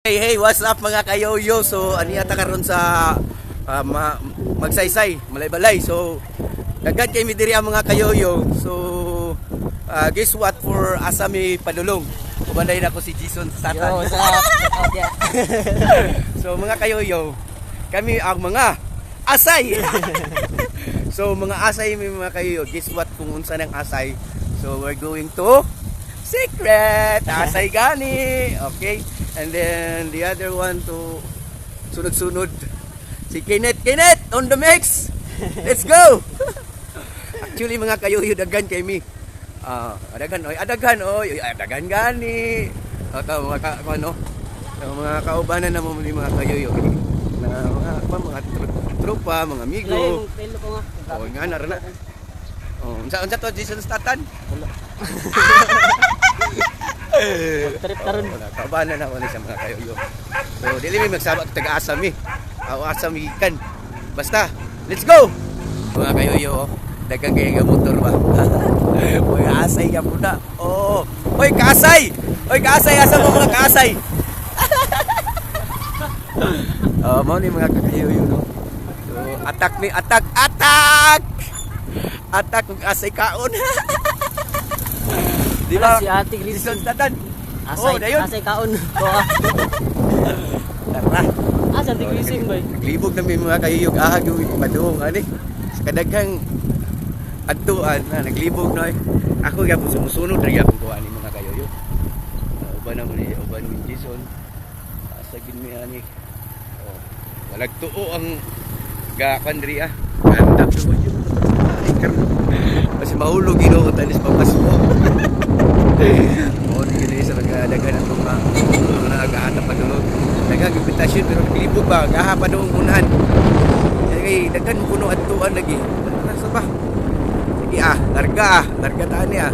Hey, what's up mga kayoyo? So, aniyata karon sa magsaysay, malay-balay. So, daghan kay mi diri ang mga kayoyo. So, guess what for Asami Padulong? Kubanday na ko si Jason Satan. Yo, what's up? So, mga kayoyo, kami ang mga asay. So, mga asay mga kayoyo, guess what kung unsa nang asay? So, we're going to secret asay gani. Okay? And then the other one to sunod-sunod si Kenneth on the mix. Let's go. Actually mga kayoyo daghan kay mi. Adagan gani. Mga kaubanan na mo mga kayoyo. Mga tropa, mga amigo. Oh, nga na rana. Oh, unsa to Jason Statan? Trip karon. Kaubanan na ko ni sa mga kayoyo. So dili mi magsabak taga-Asami. Asami kan. Basta, let's go. Mga kayoyo, daghang kay motor ba. Oy, asay ka muna. Oh, oy kasay. Oy kasay asa mo mga kasay. Mao ni mga kayoyo no. So attack kung asay kaon. Di ba? Si Ate Lison Tatan. Asay, dayon. asay kaon. Tara. Asa Ate Lison bay? Naglibog na may mga kayuyog ahag yung padung ani. Sa kadaghang adtuan na naglibog na. Ako gyapon sumusunod ra gyapon ko ani mga kayuyog. Uban na mo ni uban ni Jason. Asa gid mi ani. Oh, walag tuo ang gakan diri ah. Ganda ko yun. Kasi mahulog Ginoo tanis papasko. Oh, hindi sa nagdaghan ng mga nagahatap pa doon. Nagagimbitasyon pero naglibog ba gaha pa doon unahan. Kay daghan kuno adtuan lagi. Nasa ba? Sige larga tani ah.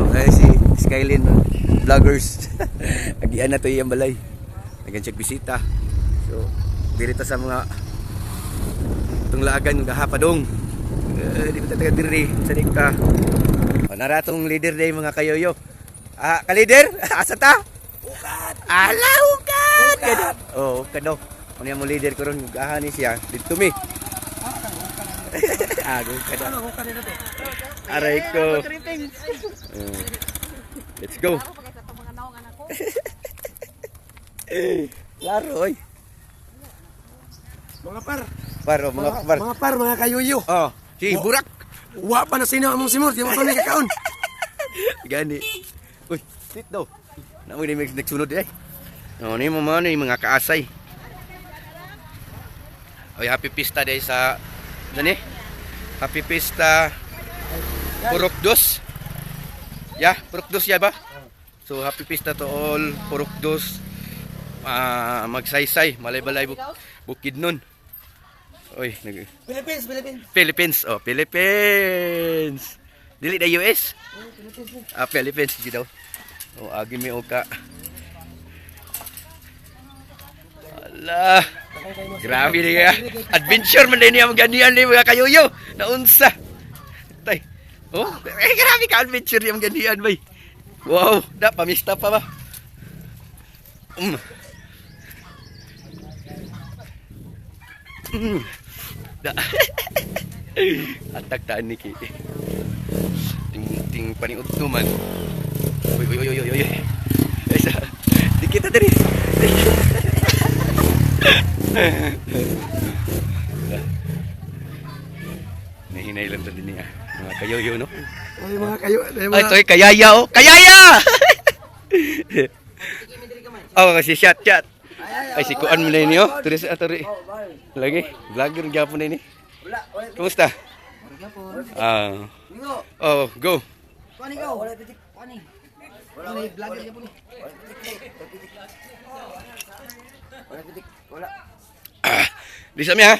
Okay si Skylin vloggers. Agian na to iyang balay. Nagcheck bisita. So, dirito sa mga tunglagan gaha pa doon. Di ba taga diri sa dikta. Naratong leader day mga kayoyo. Ka-leader? Asa ta? Ukat! Ala, ukat! Oh, kado. Ano yung leader ko ron? Gahanin siya. Dito mi. Ukat. Aray ko. Let's go. Laro, oy. Mga par. Mga par. Mga kayoyo. Oh, si Burak. Wa pa na sino among simor, di mo pa ni kakaon. Gani. Uy, sit daw. Namo ni nagsunod eh. No, ni mo man ni mga kaasay. Oy, happy pista day sa dani. Happy pista Purokdos. Purokdos ya ba? So happy pista to all Purokdos. Magsaysay, malay-balay Bukidnon. Oy, Philippines. Oh, Philippines. Dili na US? Philippines daw. Oh, agi mi oka. Allah. Grabe niya. Adventure man din ang ganian ni mga kayoyo. Naunsa. Tay. Oh, grabe ka adventure yung ganian bay. Wow, da pamista pa ba? Da. Atak taan ni ki. Ting paniut tuman. Oy. Esa. Dikit tadi. Nahinay lang tadi niya. Mga kayoyo no. Ay mga kayo, Ay toy kayaya oh. Kayaya. Oh, kasi chat. Ay si kuan mo na ini oh. Tulis aturi. Lagi vlogger gyapon ini. Kumusta? Oh, go. Kuan ikaw, wala pitik, kuan ni. Wala vlogger gyapon ni. Wala pitik, wala. Di sa mi ha.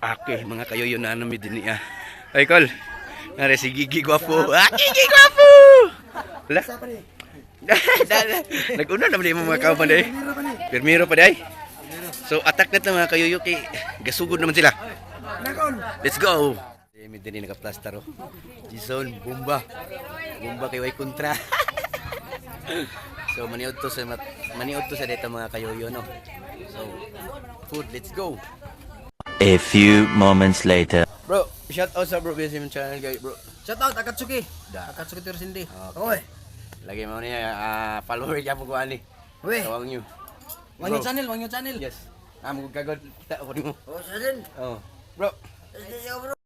Okay, mga kayoyo na nami din niya. Ay kol. Nare si Gigi Guapo. Gigi Guapo. Wala. Nag-una naman yung mga kauban day. Permiro pa day. So attack na mga kayoyo kay gasugod naman sila. Let's go. May din naka-plaster oh. Jason, bomba. Bomba kay way kontra. So maniud to sa dito mga kayoyo no. So food, let's go. A few moments later. Bro, shout out sa bro BSM channel guys, bro. Shout out Akatsuki. Da. Akatsuki Tersindi. Okay. Lagi mo niya follower ka mo ko ani. Weh, Tawag niyo. wang yung channel, wang yung channel. Yes. Amo kagod ta ko nimo. Oh, sa din. Oh. Bro.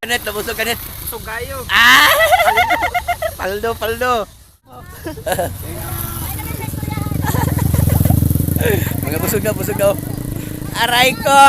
Kanet, nabusog kanet. So kayo. Paldo. Mga busog na. Aray ko!